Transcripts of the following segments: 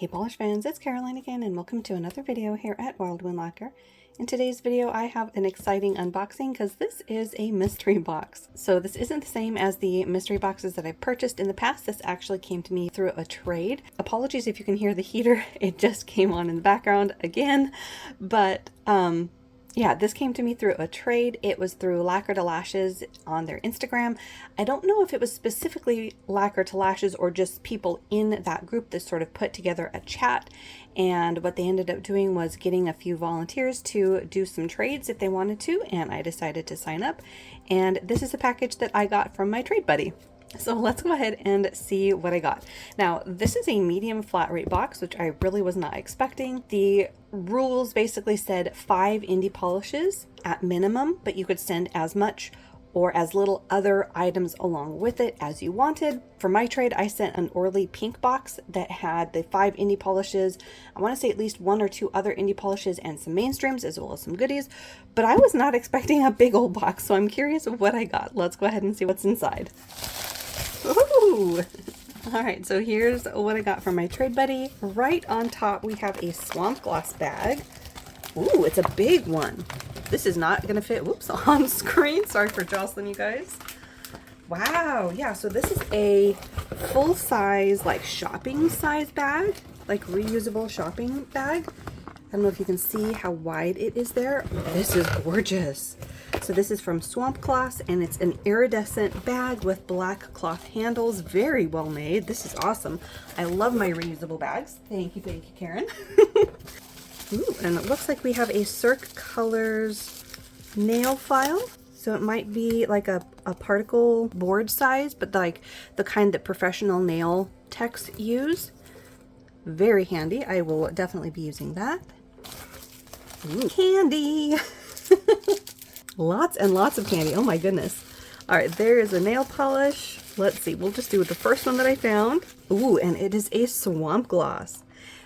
Hey polish fans, it's Caroline again and welcome to another video here at Wildwood Lacquer. In today's video I have an exciting unboxing because this is a mystery box. So this isn't the same as the mystery boxes that I've purchased in the past. This actually came to me through a trade. Apologies if you can hear the heater, it just came on in the background again. But yeah, this came to me through a trade. It was through Lacquer to Lashes on their Instagram. I don't know if it was specifically Lacquer to Lashes or just people in that group that sort of put together a chat. And what they ended up doing was getting a few volunteers to do some trades if they wanted to, and I decided to sign up. And this is a package that I got from my trade buddy. So let's go ahead and see what I got. Now, this is a medium flat rate box, which I really was not expecting. The rules basically said 5 indie polishes at minimum, but you could send as much or as little other items along with it as you wanted. For my trade, I sent an Orly pink box that had the 5 indie polishes. I want to say at least 1 or 2 other indie polishes and some mainstreams as well as some goodies, but I was not expecting a big old box, so I'm curious of what I got. Let's go ahead and see what's inside. Ooh! Alright, so here's what I got from my trade buddy. Right on top we have a swamp gloss bag. Ooh, it's a big one. This is not gonna fit, whoops, on screen. Sorry for jostling you guys. Wow, yeah, so this is a full size, like shopping size bag, like reusable shopping bag. I don't know if you can see how wide it is there. This is gorgeous. So this is from Swamp Gloss, and it's an iridescent bag with black cloth handles. Very well made. This is awesome. I love my reusable bags. Thank you, Karen. Ooh, and it looks like we have a Cirque Colors nail file. So it might be like a particle board size, but like the kind that professional nail techs use. Very handy. I will definitely be using that. Ooh, candy! Lots and lots of candy. Oh my goodness. All right, there is a nail polish. Let's see, we'll just do the first one that I found. Ooh, and it is a swamp gloss.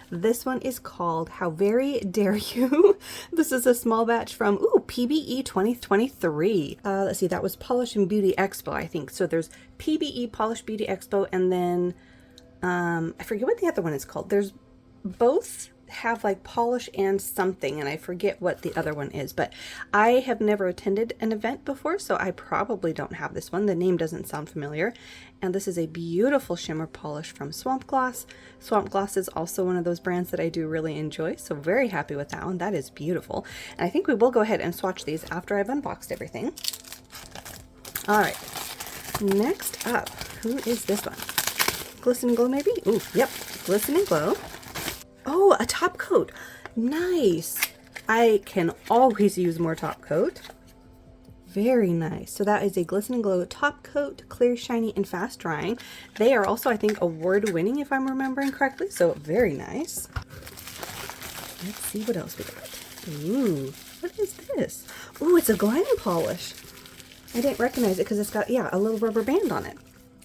This one is called How Very Dare You. This is a small batch from, ooh, PBE 2023. Let's see, that was Polish and Beauty Expo, I think. So there's PBE Polish Beauty Expo, and then I forget what the other one is called. There's both have like polish and something, and I forget what the other one is, but I have never attended an event before, so I probably don't have this one. The name doesn't sound familiar. And this is a beautiful shimmer polish from Swamp Gloss. Swamp Gloss is also one of those brands that I do really enjoy, so very happy with that one. That is beautiful. And I think we will go ahead and swatch these after I've unboxed everything. All right, next up, who is this one? Glisten and Glow maybe? Ooh, yep, Glisten and Glow. Oh, a top coat. Nice. I can always use more top coat. Very nice. So that is a Glisten and Glow top coat, clear, shiny, and fast drying. They are also, I think, award winning if I'm remembering correctly. So very nice. Let's see what else we got. Ooh, what is this? Ooh, it's a glam polish. I didn't recognize it because it's got, yeah, a little rubber band on it.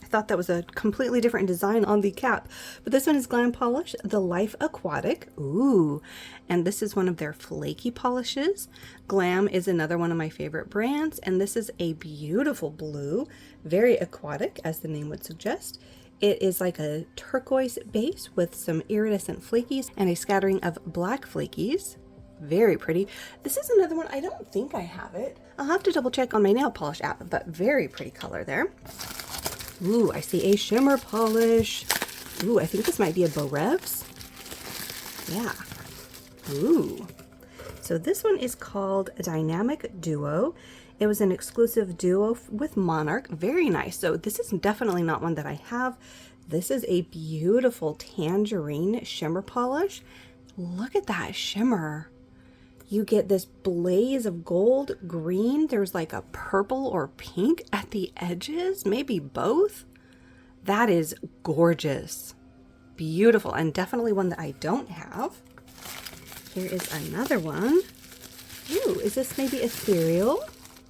Thought that was a completely different design on the cap, but this one is Glam Polish, the Life Aquatic. Ooh, and this is one of their flaky polishes. Glam is another one of my favorite brands, and this is a beautiful blue, very aquatic as the name would suggest. It is like a turquoise base with some iridescent flakies and a scattering of black flakies. Very pretty. This is another one, I don't think I have it. I'll have to double check on my nail polish app, but very pretty color there. Ooh, I see a shimmer polish. Ooh, I think this might be a Beau Revs. Yeah. Ooh. So this one is called Dynamic Duo. It was an exclusive duo with Monarch. Very nice. So this is definitely not one that I have. This is a beautiful tangerine shimmer polish. Look at that shimmer. You get this blaze of gold, green. There's like a purple or pink at the edges, maybe both. That is gorgeous. Beautiful, and definitely one that I don't have. Here is another one. Ooh, is this maybe ethereal?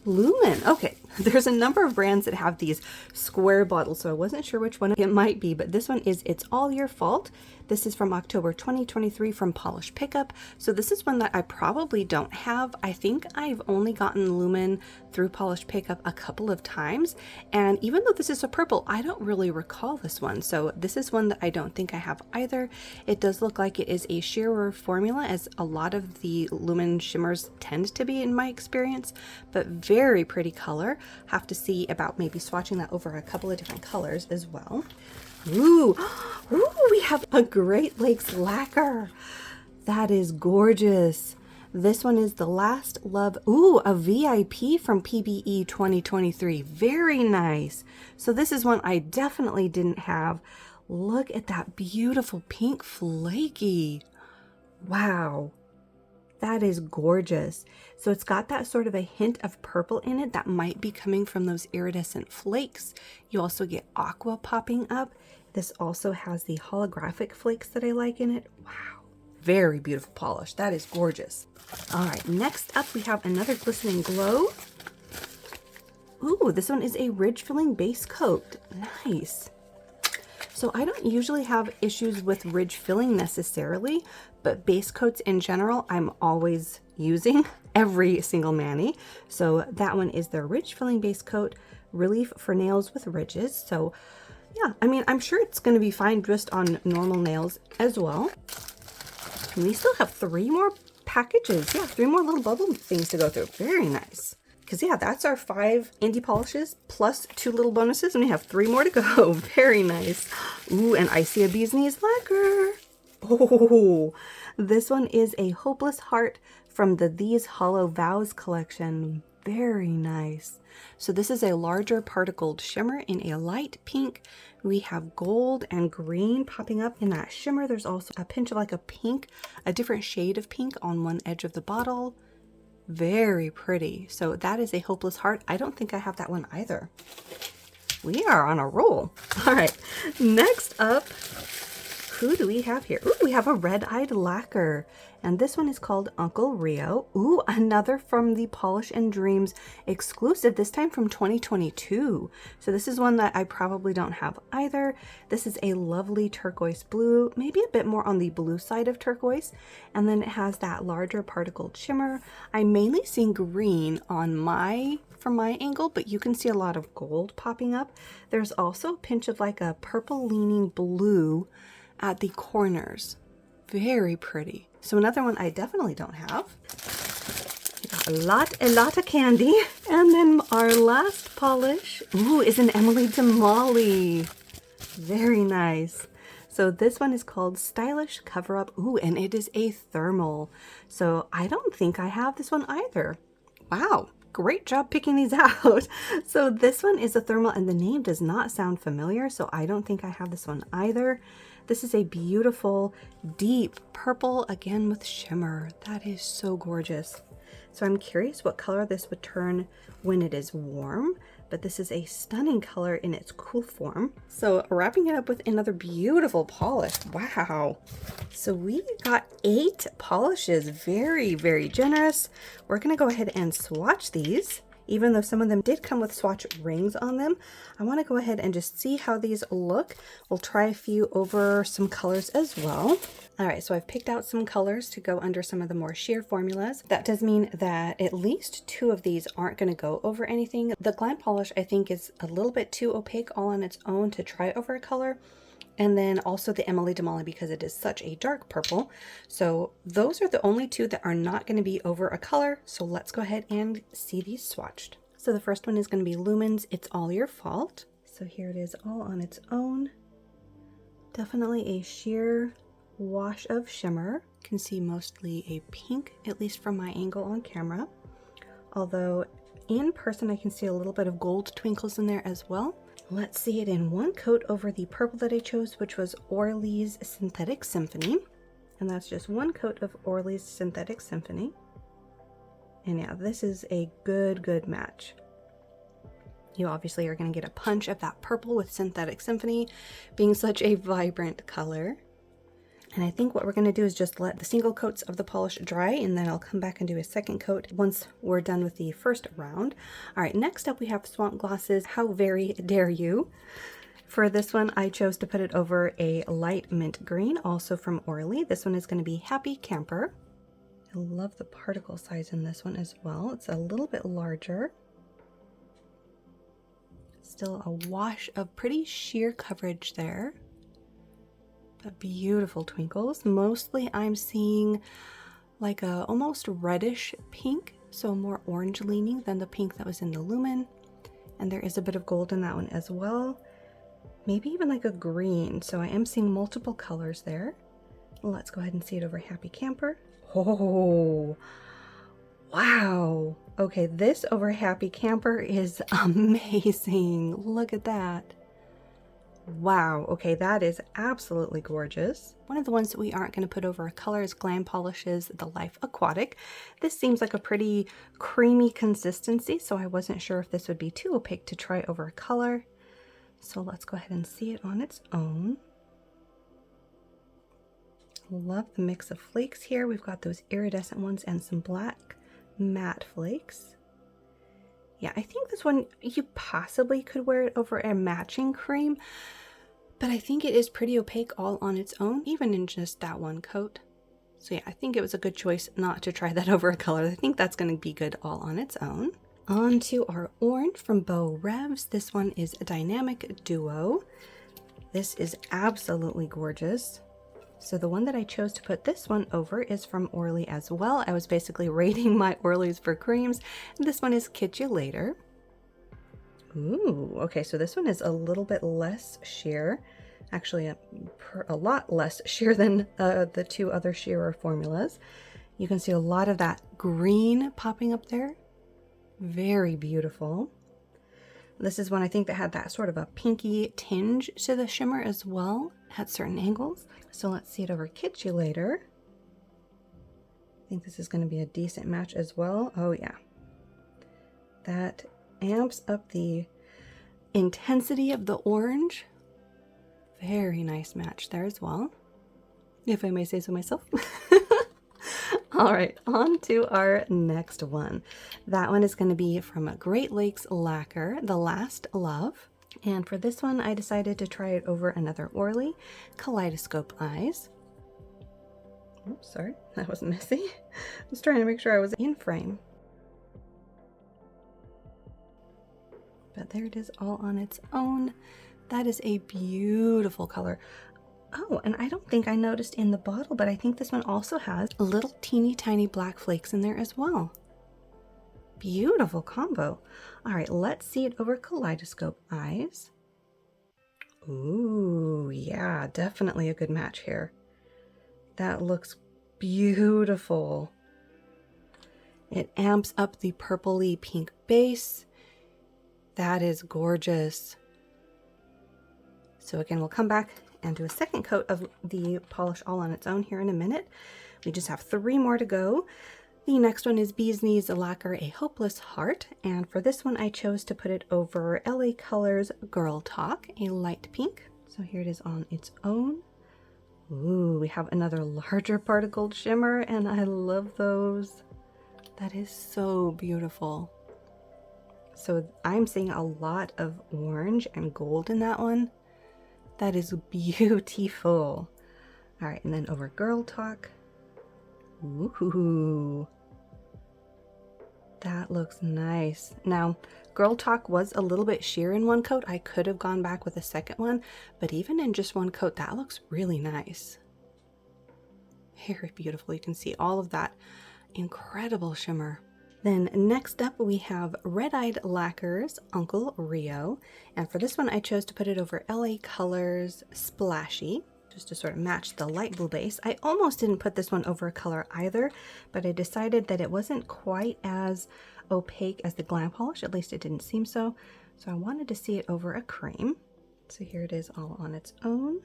Lumen. Okay, There's a number of brands that have these square bottles, so I wasn't sure which one it might be, but this one is It's All Your Fault. This is from October 2023 from Polish Pickup. So this is one that I probably don't have. I think I've only gotten Lumen through Polish Pickup a couple of times, and even though this is a purple, I don't really recall this one. So this is one that I don't think I have either. It does look like it is a sheerer formula, as a lot of the Lumen shimmers tend to be in my experience, but very pretty color. Have to see about maybe swatching that over a couple of different colors as well. Ooh, ooh, we have a Great Lakes lacquer. That is gorgeous. This one is the Last Love. Ooh, a VIP from PBE 2023. Very nice. So this is one I definitely didn't have. Look at that beautiful pink flaky. Wow. That is gorgeous. So it's got that sort of a hint of purple in it that might be coming from those iridescent flakes. You also get aqua popping up. This also has the holographic flakes that I like in it. Wow. Very beautiful polish. That is gorgeous. All right, next up we have another glistening glow. Ooh, this one is a ridge filling base coat. Nice. So I don't usually have issues with ridge filling necessarily, but base coats in general, I'm always using every single mani. So that one is the ridge filling base coat, relief for nails with ridges. So yeah, I mean, I'm sure it's going to be fine just on normal nails as well. And we still have 3 more packages. Yeah, 3 more little bubble things to go through. Very nice. Because yeah, that's our 5 indie polishes plus 2 little bonuses, and we have 3 more to go. Very nice. Ooh, and I see a bee's knees lacquer. Oh, this one is a Hopeless Heart from the These Hollow Vows collection. Very nice. So this is a larger particled shimmer in a light pink. We have gold and green popping up in that shimmer. There's also a pinch of like a pink, a different shade of pink on one edge of the bottle. Very pretty. So that is a Hopeless Heart. I don't think I have that one either. We are on a roll. All right, next up, who do we have here? Ooh, we have a red-eyed lacquer, and this one is called Uncle Rio. Ooh, another from the Polish and Dreams exclusive, this time from 2022. So this is one that I probably don't have either. This is a lovely turquoise blue, maybe a bit more on the blue side of turquoise, and then it has that larger particled shimmer. I'm mainly seeing green on from my angle, but you can see a lot of gold popping up. There's also a pinch of like a purple leaning blue at the corners. Very pretty. So another one I definitely don't have. We got a lot of candy. And then our last polish, ooh, is an Emily Damali. Very nice. So this one is called Stylish Cover Up. Ooh, and it is a thermal. So I don't think I have this one either. Wow. Great job picking these out. So this one is a thermal, and the name does not sound familiar, so I don't think I have this one either. This is a beautiful deep purple, again with shimmer. That is so gorgeous. So I'm curious what color this would turn when it is warm, but this is a stunning color in its cool form. So wrapping it up with another beautiful polish. Wow. So we got 8 polishes. Very, very generous. We're gonna go ahead and swatch these. Even though some of them did come with swatch rings on them, I want to go ahead and just see how these look. We'll try a few over some colors as well. All right, so I've picked out some colors to go under some of the more sheer formulas. That does mean that at least 2 of these aren't going to go over anything. The Glam Polish, I think, is a little bit too opaque all on its own to try over a color. And then also the Emily Damali, because it is such a dark purple. So those are the only 2 that are not going to be over a color. So let's go ahead and see these swatched. So the first one is going to be Lumen's It's All Your Fault. So here it is all on its own. Definitely a sheer wash of shimmer. You can see mostly a pink, at least from my angle on camera. Although in person I can see a little bit of gold twinkles in there as well. Let's see it in one coat over the purple that I chose, which was Orly's Synthetic Symphony. And that's just one coat of Orly's Synthetic Symphony. And yeah, this is a good match. You obviously are going to get a punch of that purple with Synthetic Symphony being such a vibrant color. And I think what we're going to do is just let the single coats of the polish dry, and then I'll come back and do a second coat once we're done with the first round. All right, next up we have Swamp Glosses How Very Dare You. For this one, I chose to put it over a light mint green, also from Orly. This one is going to be Happy Camper. I love the particle size in this one as well. It's a little bit larger. Still a wash of pretty sheer coverage there. But beautiful twinkles. Mostly I'm seeing like a almost reddish pink, so more orange leaning than the pink that was in the Lumen. And there is a bit of gold in that one as well. Maybe even like a green. So I am seeing multiple colors there. Let's go ahead and see it over Happy Camper. Oh, wow. Okay, this over Happy Camper is amazing. Look at that. Wow, okay, that is absolutely gorgeous. One of the ones that we aren't going to put over a color is Glam Polish's The Life Aquatic. This seems like a pretty creamy consistency, so I wasn't sure if this would be too opaque to try over a color. So let's go ahead and see it on its own. Love the mix of flakes here. We've got those iridescent ones and some black matte flakes. Yeah, I think this one, you possibly could wear it over a matching cream, but I think it is pretty opaque all on its own, even in just that one coat. So yeah, I think it was a good choice not to try that over a color. I think that's going to be good all on its own. On to our orange from Beau Revs. This one is a Dynamic Duo. This is absolutely gorgeous. So the one that I chose to put this one over is from Orly as well. I was basically rating my Orlys for creams. This one is Kid You Later. Ooh, okay, so this one is a little bit less sheer. Actually, a lot less sheer than the two other shearer formulas. You can see a lot of that green popping up there. Very beautiful. This is one I think that had that sort of a pinky tinge to the shimmer as well at certain angles. So let's see it over Kid You Later. I think this is going to be a decent match as well. Oh yeah. That amps up the intensity of the orange. Very nice match there as well, if I may say so myself. All right, on to our next one. That one is going to be from Great Lakes Lacquer, The Last Love. And for this one, I decided to try it over another Orly, Kaleidoscope Eyes. Oops, sorry, that was messy. I was trying to make sure I was in frame. But there it is all on its own. That is a beautiful color. Oh, and I don't think I noticed in the bottle, but I think this one also has little teeny tiny black flakes in there as well. Beautiful combo. All right, let's see it over Kaleidoscope Eyes. Ooh, yeah, definitely a good match here. That looks beautiful. It amps up the purpley pink base. That is gorgeous. So again, we'll come back and do a second coat of the polish all on its own here in a minute. We just have 3 more to go. The next one is Bee's Knees Lacquer A Hopeless Heart, and for this one I chose to put it over LA Colors Girl Talk, a light pink. So here it is on its own. Ooh, we have another larger particled shimmer, and I love those. That is so beautiful. So I'm seeing a lot of orange and gold in that one. That is beautiful. All right, and then over Girl Talk. Ooh, that looks nice. Now, Girl Talk was a little bit sheer in one coat. I could have gone back with a second one, but even in just one coat, that looks really nice. Very beautiful. You can see all of that incredible shimmer. Then next up we have Red Eyed Lacquer's Uncle Rio, and for this one I chose to put it over LA Colors Splashy, just to sort of match the light blue base. I almost didn't put this one over a color either, but I decided that it wasn't quite as opaque as the Glam Polish, at least it didn't seem so, so I wanted to see it over a cream. So here it is all on its own,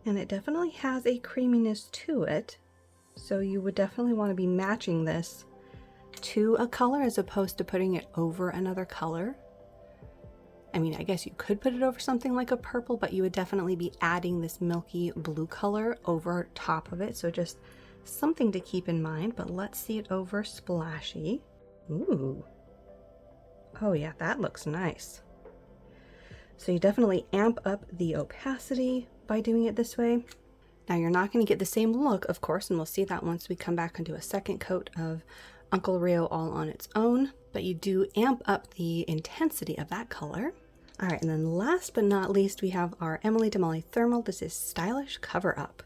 and it definitely has a creaminess to it. So you would definitely want to be matching this to a color as opposed to putting it over another color. I mean, I guess you could put it over something like a purple, but you would definitely be adding this milky blue color over top of it. So just something to keep in mind, but let's see it over splashy. Ooh. Oh yeah, that looks nice. So you definitely amp up the opacity by doing it this way. Now you're not going to get the same look, of course, and we'll see that once we come back and do a second coat of Uncle Rio all on its own, but you do amp up the intensity of that color. All right, and then last but not least, we have our Emily Damali Thermal. This is Stylish Cover Up.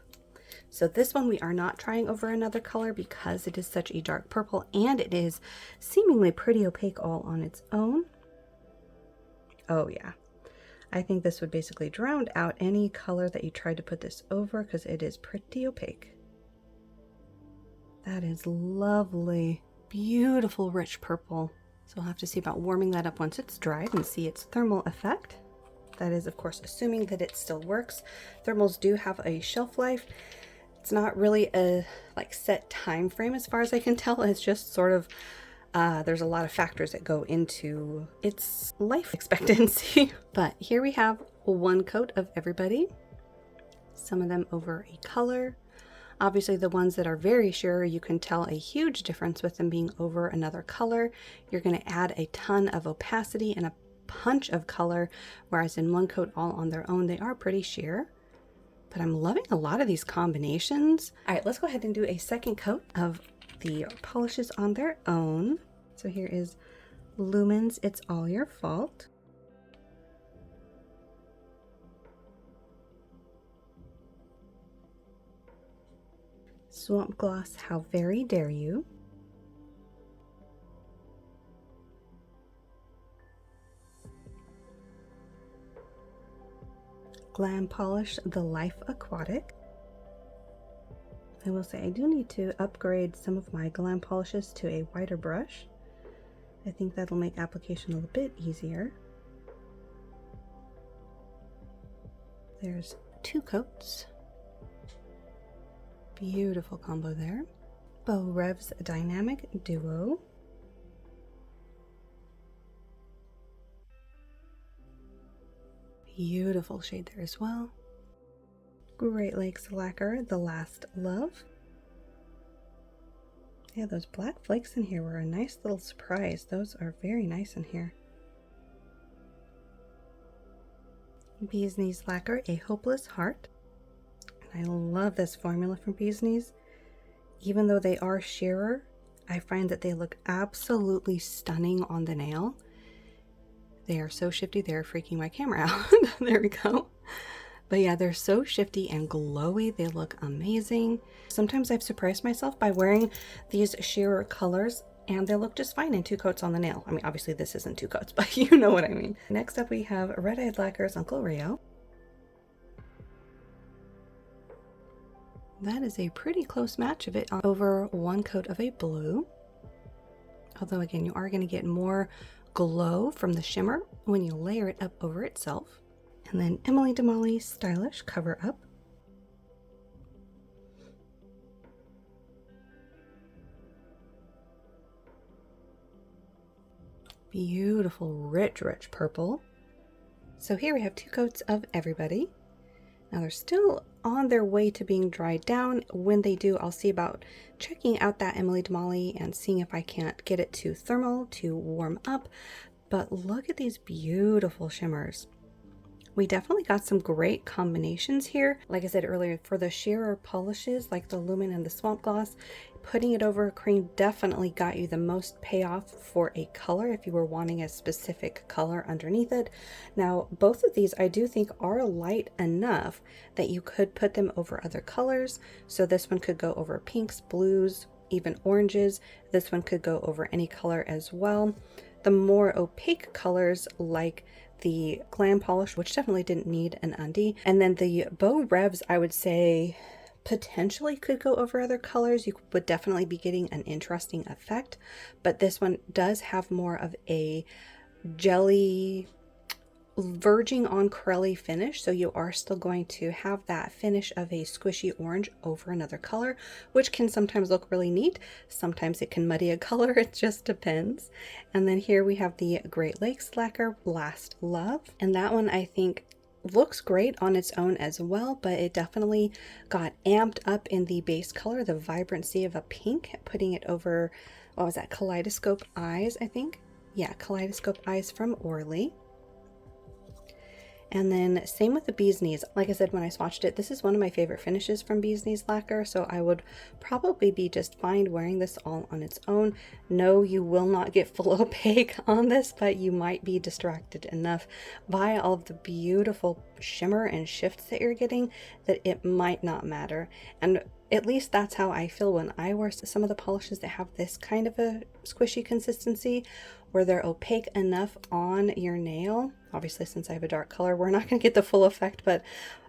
So this one we are not trying over another color because it is such a dark purple and it is seemingly pretty opaque all on its own. Oh yeah. I think this would basically drown out any color that you tried to put this over because it is pretty opaque. That is lovely, beautiful, rich purple. So we'll have to see about warming that up once it's dried and see its thermal effect. That is, of course, assuming that it still works. Thermals do have a shelf life. It's not really a set time frame as far as I can tell. It's just sort of there's a lot of factors that go into its life expectancy. But here we have one coat of everybody. Some of them over a color. Obviously the ones that are very sheer, you can tell a huge difference with them being over another color. You're going to add a ton of opacity and a punch of color, whereas in one coat all on their own, they are pretty sheer. But I'm loving a lot of these combinations. All right, let's go ahead and do a second coat of the polishes on their own. So here is Lumen's It's All Your Fault. Swamp Gloss How Very Dare You. Glam Polish The Life Aquatic. I will say I do need to upgrade some of my glam polishes to a wider brush. I think that'll make application a little bit easier. There's 2 coats. Beautiful combo there. Beau Rev's Dynamic Duo. Beautiful shade there as well. Great Lakes Lacquer The Last Love. Yeah, those black flakes in here were a nice little surprise. Those are very nice in here. Bee's Knees Lacquer A Hopeless Heart. And I love this formula from Bee's Knees. Even though they are sheerer, I find that they look absolutely stunning on the nail. They are so shifty, they're freaking my camera out. There we go. But yeah, they're so shifty and glowy. They look amazing. Sometimes I've surprised myself by wearing these sheerer colors and they look just fine in 2 coats on the nail. I mean, obviously this isn't 2 coats, but you know what I mean. Next up we have Red Eyed Lacquer's Uncle Rio. That is a pretty close match of it over 1 coat of a blue. Although again, you are going to get more glow from the shimmer when you layer it up over itself. And then Emily Damali Stylish Cover Up. Beautiful, rich purple. So here we have 2 coats of everybody. Now they're still on their way to being dried down. When they do, I'll see about checking out that Emily Damali and seeing if I can't get it to thermal to warm up. But look at these beautiful shimmers. We definitely got some great combinations here. Like I said earlier, for the sheerer polishes like the Lumen and the Swamp Gloss, putting it over a cream definitely got you the most payoff for a color if you were wanting a specific color underneath it. Now, both of these I do think are light enough that you could put them over other colors. So this one could go over pinks, blues, even oranges. This one could go over any color as well. The more opaque colors like the Glam Polish, which definitely didn't need an undie, and then the Beau Revs, I would say potentially could go over other colors. You would definitely be getting an interesting effect, but this one does have more of a jelly verging on corally finish, so you are still going to have that finish of a squishy orange over another color, which can sometimes look really neat. Sometimes it can muddy a color, it just depends. And then here we have the Great Lakes Lacquer Last Love, and that one I think looks great on its own as well, but it definitely got amped up in the base color, the vibrancy of a pink, putting it over, what was that, Kaleidoscope Eyes, I think? Yeah, Kaleidoscope Eyes from Orly. And then same with the Bee's Knees. Like I said, when I swatched it, this is one of my favorite finishes from Bee's Knees Lacquer, so I would probably be just fine wearing this all on its own. No, you will not get full opaque on this, but you might be distracted enough by all of the beautiful shimmer and shifts that you're getting that it might not matter. And at least that's how I feel when I wear some of the polishes that have this kind of a squishy consistency, where they're opaque enough on your nail. Obviously, since I have a dark color, we're not going to get the full effect, but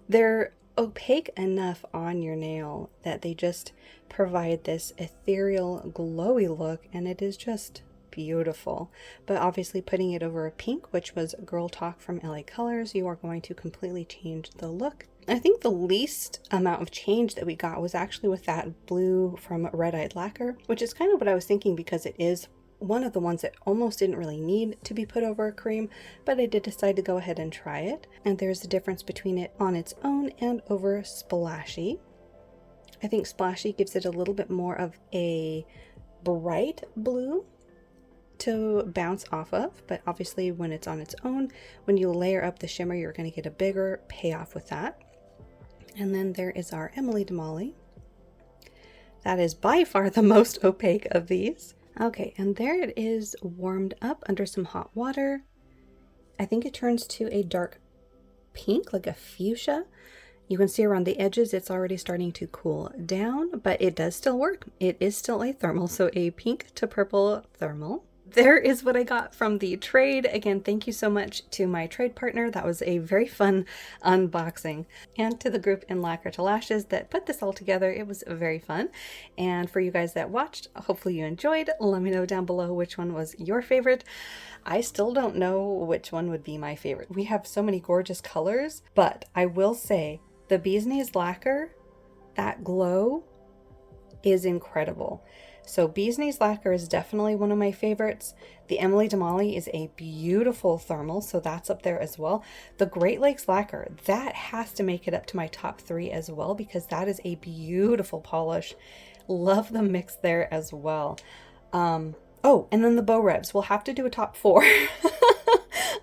they're opaque enough on your nail that they just provide this ethereal, glowy look, and it is just beautiful. But obviously putting it over a pink, which was Girl Talk from LA Colors, you are going to completely change the look. I think the least amount of change that we got was actually with that blue from Red Eyed Lacquer, which is kind of what I was thinking, because it is one of the ones that almost didn't really need to be put over a cream, but I did decide to go ahead and try it. And there's a difference between it on its own and over Splashy. I think Splashy gives it a little bit more of a bright blue to bounce off of, but obviously when it's on its own, when you layer up the shimmer, you're going to get a bigger payoff with that. And then there is our Emily Damali. That is by far the most opaque of these. Okay, and there it is warmed up under some hot water. I think it turns to a dark pink, like a fuchsia. You can see around the edges it's already starting to cool down, but it does still work. It is still a thermal, so a pink to purple thermal. There is what I got from the trade. Again, thank you so much to my trade partner. That was a very fun unboxing. And to the group in Lacquer to Lashes that put this all together. It was very fun. And for you guys that watched, hopefully you enjoyed. Let me know down below which one was your favorite. I still don't know which one would be my favorite. We have so many gorgeous colors, but I will say the Bee's Knees Lacquer, that glow is incredible. So Bee's Knees Lacquer is definitely one of my favorites. The Emily Damali is a beautiful thermal, so that's up there as well. The Great Lakes Lacquer, that has to make it up to my top 3 as well, because that is a beautiful polish. Love the mix there as well. Oh, and then the Bow Revs. We'll have to do a top 4.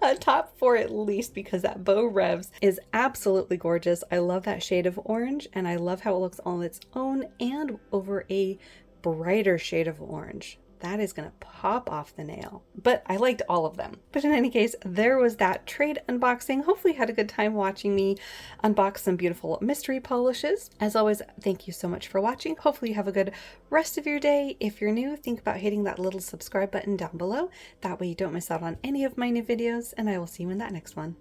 A top 4 at least, because that Bow Revs is absolutely gorgeous. I love that shade of orange, and I love how it looks on its own and over a brighter shade of orange. That is going to pop off the nail. But I liked all of them. But in any case, there was that trade unboxing. Hopefully you had a good time watching me unbox some beautiful mystery polishes. As always, thank you so much for watching. Hopefully you have a good rest of your day. If you're new, think about hitting that little subscribe button down below. That way you don't miss out on any of my new videos, and I will see you in that next one.